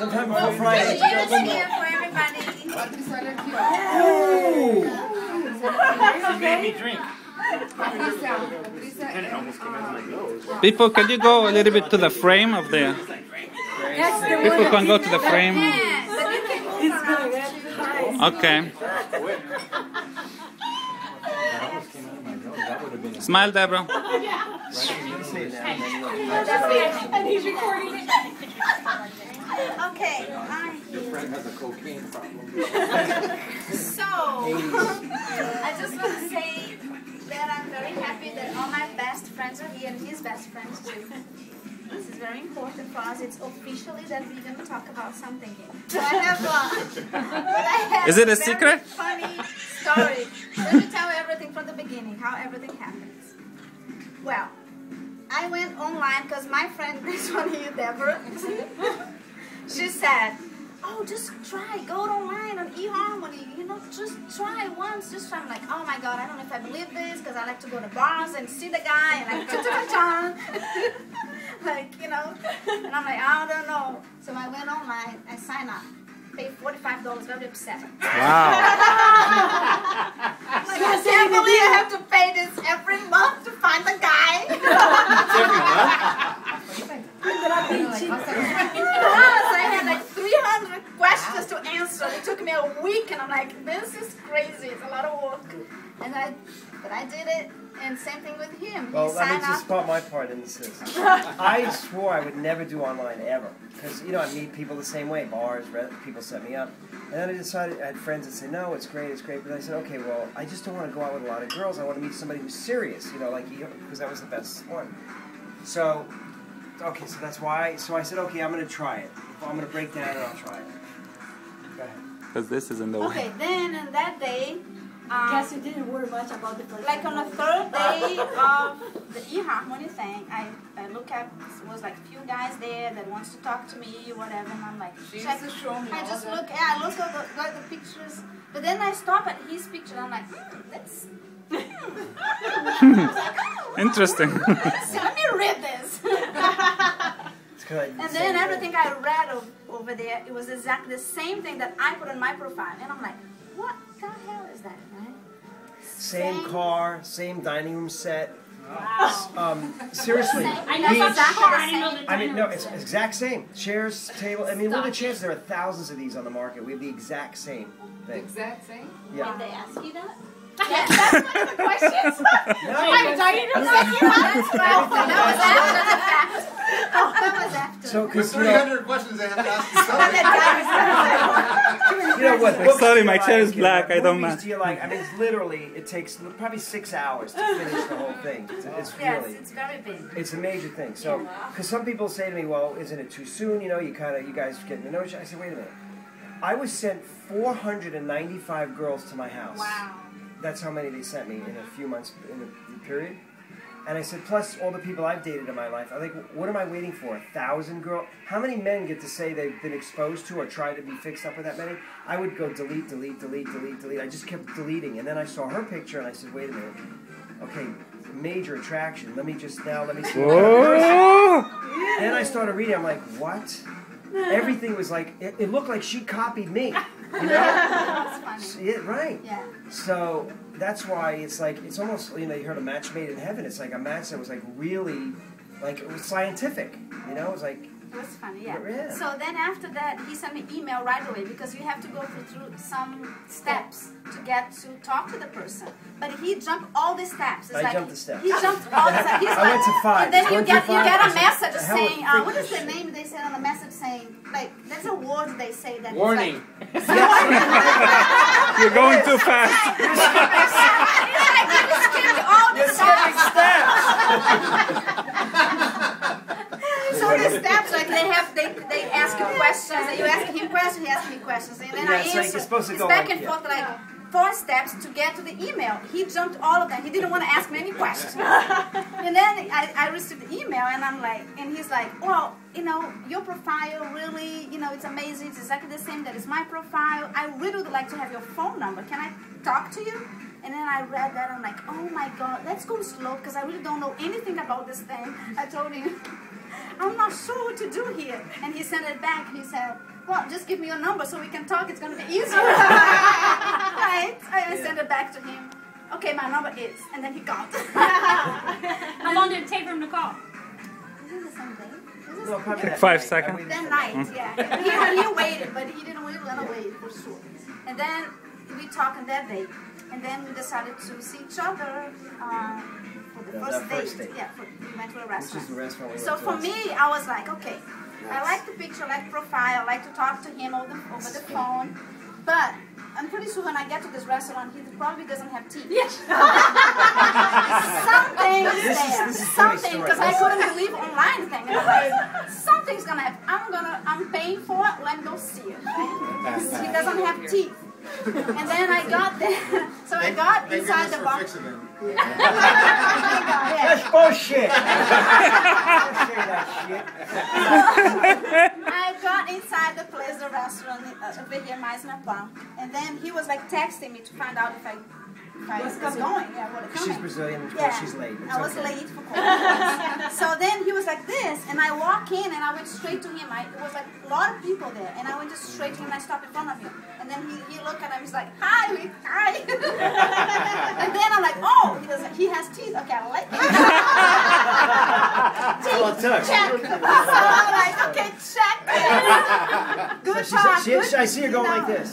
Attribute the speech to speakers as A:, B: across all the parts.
A: Sometime before Friday.
B: Cheers here for everybody.
C: She made me drink.
D: People, can you go a little bit to the frame of the... People can go to the frame. Okay. Smile, Deborah.
B: And he's recording it. Okay.
A: Your friend has a cocaine problem.
B: So, I just want to say that I'm very happy that all my best friends are here and his best friends too. This is very important for us. It's officially that we're going to talk about something here. So I have
D: Is it a secret?
B: Funny story. Let me tell you everything from the beginning, how everything happens. Well, I went online because my friend, this one here, Deborah, she said, oh, just try, go online on eHarmony, you know, just try once, just try. I'm like, oh my God, I don't know if I believe this, because I like to go to bars and see the guy, and like, cha-cha-cha-cha, like, you know, and I'm like, I don't know. So I went online, I signed up, paid $45, very upset.
D: Wow.
B: Like, I can't believe I have to pay this every month to find the guy.
C: Every month?
B: Yes, I had like 300 questions to answer. It took me a week, and I'm like, this is crazy. It's a lot of work. But I did it, and same thing with him.
A: Well,
B: He
A: let me
B: signed
A: just
B: up.
A: spot my part in this. I swore I would never do online ever. Because, you know, I meet people the same way. Bars, people set me up. And then I decided, I had friends that say, no, it's great. But I said, okay, well, I just don't want to go out with a lot of girls. I want to meet somebody who's serious, you know, like you, because that was the best one. So, okay, so that's why. So I said, okay, I'm going to try it. I'm going to break down and I'll try it. Go ahead.
D: Because this is in the way.
B: Okay, then on that day,
E: Guess you didn't worry much about the first
B: like on the third day of the eHarmony thing, I look at, was like a few guys there that wants to talk to me, whatever, and I'm like, I just look, I look at the pictures, but then I stop at his picture, and I'm like, that's,
D: Interesting.
B: so let me read this. And then everything I read over there, it was exactly the same thing that I put on my profile, and I'm like, what the hell is that, right?
A: Same car, same dining room set. Wow. Seriously.
E: I know exactly the same.
A: I mean, no, it's exact same. Chairs, table. I mean, what are the chances? There are thousands of these on the market. We have the exact same thing.
F: Exact same?
A: Yeah.
B: Did they ask you that?
E: Yes, that's one of the questions.
A: No,
E: I'm dying to say
B: That was after.
A: So,
C: With
A: because, you know,
C: 300 questions they have to ask
A: you know what?
D: Like, sorry, my chair is black. I don't
A: movies
D: know.
A: do you like? I mean, it's literally, it takes probably 6 hours to finish the whole thing. It's
B: Yes,
A: really,
B: it's very big.
A: it's a major thing. So, because some people say to me, well, isn't it too soon? You know, you guys getting to know each other. I said, wait a minute. I was sent 495 girls to my house.
B: Wow.
A: That's how many they sent me in a few months in a period. And I said, plus all the people I've dated in my life. I think, what am I waiting for? 1,000 girls? How many men get to say they've been exposed to or try to be fixed up with that many? I would go delete, delete, delete, delete, delete. I just kept deleting. And then I saw her picture and I said, wait a minute. Okay, major attraction. Let me see. Then I started reading. I'm like, what? Everything was like, it looked like she copied me. You know?
B: That's funny.
A: Yeah, right.
B: Yeah.
A: So that's why it's like, it's almost, you know, you heard a match made in heaven. It's like a match that was like really, like it was scientific. You know, it was like.
B: It was funny, yeah.
A: Yeah.
B: So then after that, he sent me email right away because you have to go through some steps to get to talk to the person. But he jumped all the steps. It's
A: I
B: like,
A: jumped the steps.
B: He jumped all the steps. He's
A: I went to 5.
B: And then you
A: Went
B: get
A: to 5.
B: a message
A: The hell
B: saying,
A: with
B: what is the
A: shit.
B: name they said on the message saying, like, there's a word they say that
C: Warning.
B: It's like,
D: You're going too fast.
B: it's like you skipped all the steps. So the steps, like they ask you questions, and you ask him questions, he asks me questions, and then
A: Yeah,
B: I
A: it's
B: answer.
A: like you're supposed to
B: It's
A: go
B: back
A: like,
B: and forth like 4 steps to get to the email. He jumped all of them. He didn't want to ask me any questions. And then I received the email, and I'm like, and he's like, well, you know, your profile really, you know, it's amazing. It's exactly the same that is my profile. I really would like to have your phone number. Can I talk to you? And then I read that, I'm like, oh my God, let's go slow, because I really don't know anything about this thing. I told him, I'm not sure what to do here. And he sent it back. He said, well, just give me your number so we can talk. It's going to be easier. Right? I sent it back to him. Okay, my number is. And then he called.
E: How long did it take for him to call?
B: Is it the same day?
A: No, probably
D: Like
A: that
D: 5
A: night.
D: seconds.
B: That night, yeah. He waited, but he didn't wait for sure. And then we talked on that day. And then we decided to see each other for the first date. Yeah, we went to a restaurant.
A: Which is the restaurant we
B: So
A: went to
B: for me, I was like, okay, I like the picture, I like the profile, I like to talk to him over the phone. But I'm pretty sure when I get to this restaurant, he probably doesn't have teeth.
E: Yes.
B: Something's
A: This
B: there.
A: is
B: Something,
A: funny
B: because I couldn't believe online thing. And I'm like, something's gonna happen. I'm paying for it. Let me go see it. Right? He doesn't have teeth. And then I got there. So I got inside the bar.
A: That's bullshit. Don't say that shit.
B: I got inside the place, the restaurant over here, Meisner Park. And then he was like texting me to find out if I was going. Yeah, what coming.
A: She's Brazilian, of course
B: Yeah,
A: she's late. It's
B: I was
A: okay.
B: late for coffee. So then he was like this, and I walk in and I went straight to him. It was like a lot of people there, and I went just straight to him and I stopped in front of him. And then he looked at him, he's like, hi. And then I'm like, oh, he has teeth. Okay, I like it.
C: That's all it took.
B: Check. So I'm like, okay, check. Good talk.
A: I see her going like this.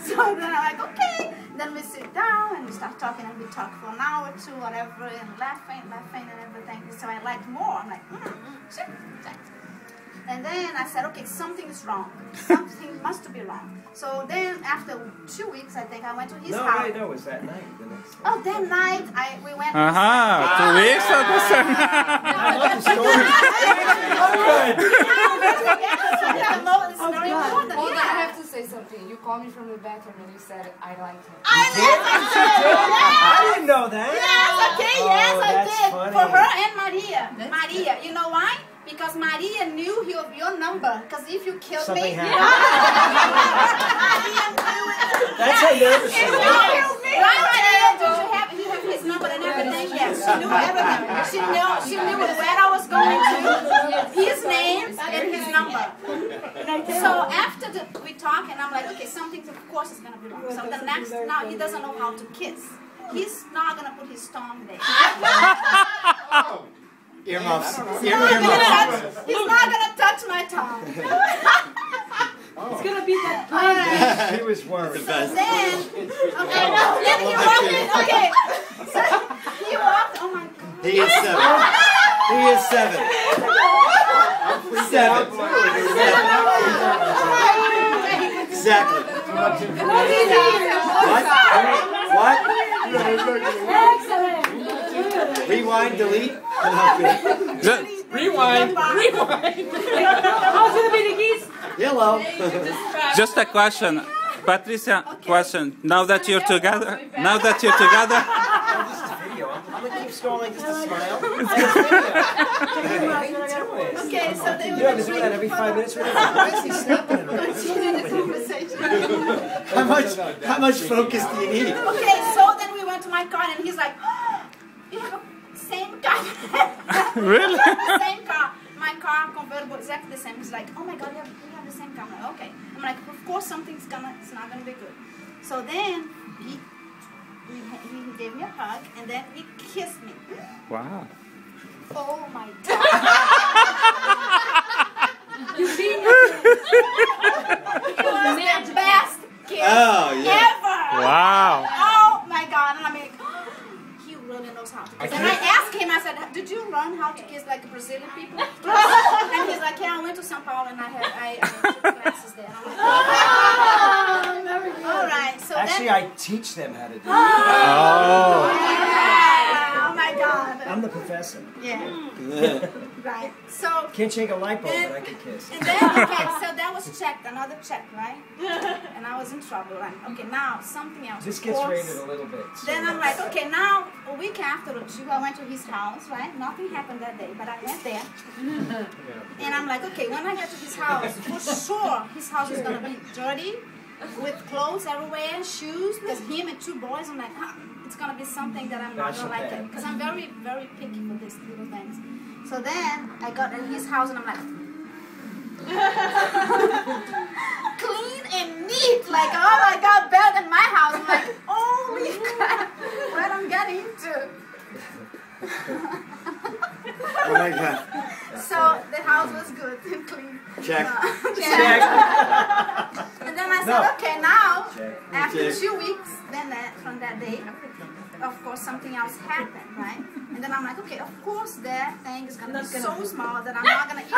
B: So then I'm like, okay. Then we sit down and we start talking and we talk for an hour or two, whatever, and laughing and everything. So I like more. I'm like, check. And then I said, okay, something is wrong. Something must be wrong. So then after 2 weeks, I think I went to his house.
A: No, wait, no, it was that night. The next day.
B: Oh, that night we went.
D: 2 weeks or the same?
A: I love the story.
F: Hold on, I have to say something. You called me from the bathroom and you said I like him.
A: I didn't know that.
B: Yes, okay,
A: Oh,
B: yes, I
A: that's
B: did.
A: funny.
B: For her and Maria. Maria, you know why? Because Maria knew your number. Because if you killed
A: Something
B: me,
A: happened.
B: Maria knew it.
A: That's how nervous she
B: If
A: was.
B: you killed me. Right, Maria? Did you have his number and everything? Yes, she knew everything. She knew where I was going to, his name and his number. So after we talk, and I'm like, okay, something of course is gonna be wrong. So the next, now he doesn't know how to kiss. He's not gonna put his tongue there.
C: Earmuffs.
B: He's not gonna touch my tongue.
E: It's gonna be that plan.
A: He was worried.
B: Then he walked in. Okay, so he walked. Oh my God.
C: He is 7. He is 7. 7. Exactly. What?
E: Excellent.
C: Rewind, delete.
D: Rewind.
E: How's gonna be the geese?
C: Hello.
D: Just a question. Patricia, question. Now that you're together,
A: This is video. I'm gonna keep going like this to smile.
B: Okay, so they
A: You know, I've been doing that every 5 minutes. Why is he snapping at her?
B: continue the conversation.
C: How much focus do you need?
B: Okay, so then we went to my car and he's like, oh, you have the same car.
D: Really?
B: Same car. My car, convertible, exactly the same. He's like, oh my God, we have the same car. I'm like, okay. I'm like, of course it's not gonna be good. So then he gave me a hug and then he kissed me.
D: Wow.
B: Oh my God.
E: You beat
B: It was the best kiss
C: Oh, yeah.
B: ever.
D: Wow.
B: Oh my God. And I'm like, he really knows how to kiss. And I asked him, I said, did you learn how to kiss like Brazilian people? And he's like, yeah, I went to São Paulo and I took classes there. And I'm like, all right. So
A: Actually,
B: then,
A: I teach them how to do it.
D: Oh.
B: yeah, oh my God.
A: I'm the professor.
B: Yeah. Right. So,
A: Can't shake a light bulb, but I can kiss.
B: and then, okay, so that was checked, another check, right? And I was in trouble. Like, okay, now something else.
A: This
B: of
A: gets
B: course.
A: rated a little bit. So.
B: Then I'm like, okay, now a week after or two, I went to his house, right? Nothing happened that day, but I went there. And I'm like, okay, when I get to his house, for sure his house is gonna be dirty, with clothes everywhere, shoes, because him and 2 boys. I'm like, it's gonna be something that I'm not gonna like it, because I'm very, very picky for these little things. So then I got in his house and I'm like, clean and neat, like, oh my god, better than my house. I'm like, holy crap, what I'm getting into.
C: Oh my god.
B: So the house was good and clean.
C: Check.
B: Check. And then I said, okay, now,
A: Check.
B: after 2 weeks, then from that day, of course, something else happened, right? And then I'm like, okay, of course, that thing is going to be so small that I'm not going to eat it.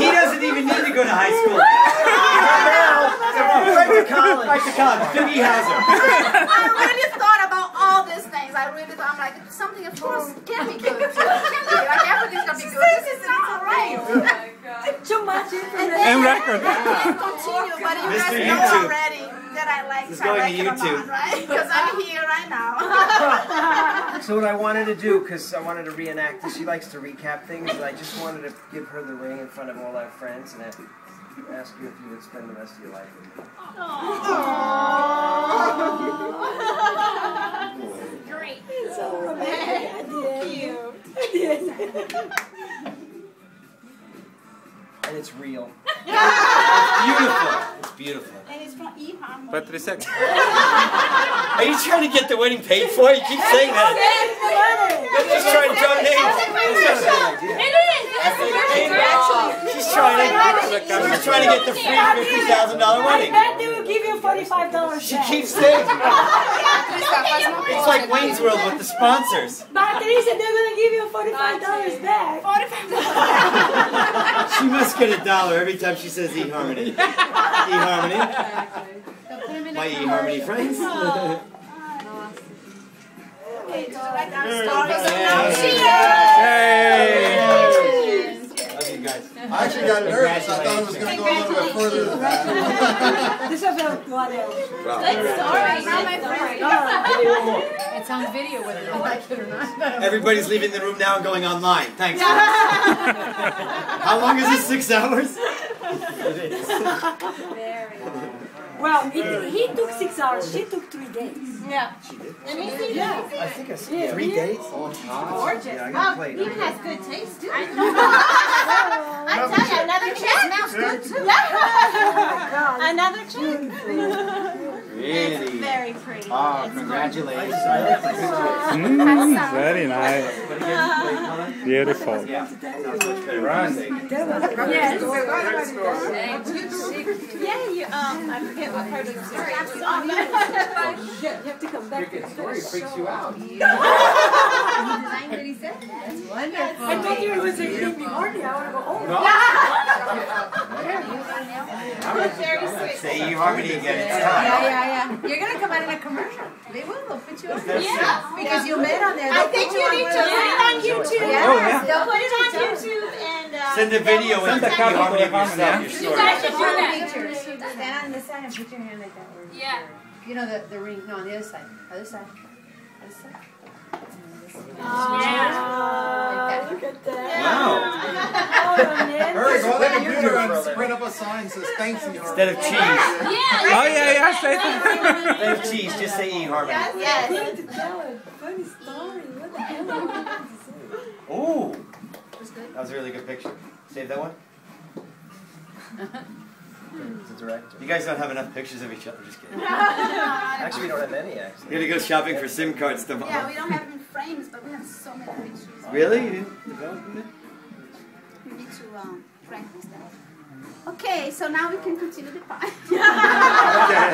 C: He doesn't even need to go to high school.
A: Right to college.
C: Right to college. Biggie Hauser.
B: I really thought about all these things. I really thought, I'm like, something, of course, can be good. Like, everything's going to be good. This is not right.
E: Too much information.
D: And record.
B: I can continue, but you guys
C: Mr.
B: know
C: YouTube.
B: already that I like
C: This is going to
B: it or
C: YouTube.
B: not, right? Because I'm here right now.
A: So what I wanted to do, because I wanted to reenact this, she likes to recap things, and I just wanted to give her the ring in front of all our friends and ask you if you would spend the rest of your life with me.
E: Great. It's so romantic. Cute.
A: And it's real.
C: Beautiful. It's beautiful.
B: And it's from eHarmony.
D: Patricia.
C: Are you trying to get the wedding paid for? You keep saying that. She's trying to draw names.
E: It is. That's the commercial, actually.
C: She's trying to get the free $50,000 wedding.
E: I bet they will give you $45
C: She
E: back.
C: keeps saying it's like Wayne's World with the sponsors.
E: Patricia, they're going to give you $45 back.
C: She must get $1 every time she says eHarmony. eHarmony. My eHarmony friends.
B: Okay, so like our stories are now
D: Hey!
C: Love you guys.
G: I actually got nervous. I thought it was going to go a little bit further than that.
E: This is about what else?
F: It's on video whether you like it or not.
C: Everybody's leaving the room now and going online. Thanks. How long is this? 6 hours?
E: Well, he took 6 hours. She took 3 days.
F: Yeah.
E: Yeah.
A: I think I see 3 days.
B: gorgeous.
A: Yeah, I got a plate.
B: Even has good taste too. I tell you, another chick smells good too. Another chick.
C: Really?
B: Very pretty.
C: Oh, congratulations.
D: Very nice. Beautiful.
C: Yeah.
D: Right.
B: Yeah, you I forget what part of the story.
E: You have to come back.
G: The story freaks you out.
B: He designed what he said. That's wonderful.
E: I thought you was in the morning. I want to go home.
B: Very sweet.
C: Say eHarmony again. It's time.
F: Yeah. You're going to come out in a commercial. They will. They'll put you on. Yeah. Because you made on there.
B: I think you need to put it on YouTube.
F: Yeah.
C: Oh, yeah.
B: They'll put it on YouTube and
C: Send a video with the eHarmony of yourself, your
E: You
C: story.
E: guys should do that.
F: Stand on this side and put your hand like that.
E: Yeah.
F: You know the ring. No, on the other side. Other side. Other side.
E: Yeah. Look at that.
C: Wow.
E: Oh, man.
G: Hurry, go on the computer and print up a sign that says thanks in your
C: Instead of cheese.
D: Oh, yeah, say that.
C: Instead of cheese, just say eHarmony.
B: Yes.
E: Going to tell a funny story. What the hell are you going to say?
C: Ooh. That was a really good picture. Save that one.
A: The director.
C: You guys don't have enough pictures of each other. Just kidding.
A: Actually, we don't have any, actually.
C: You're gonna go shopping for SIM cards tomorrow.
B: Yeah, we don't have any frames, but we have so many pictures.
C: Really? You didn't develop them?
B: We need to frame them. Okay, so now we can continue the pie.
C: Okay.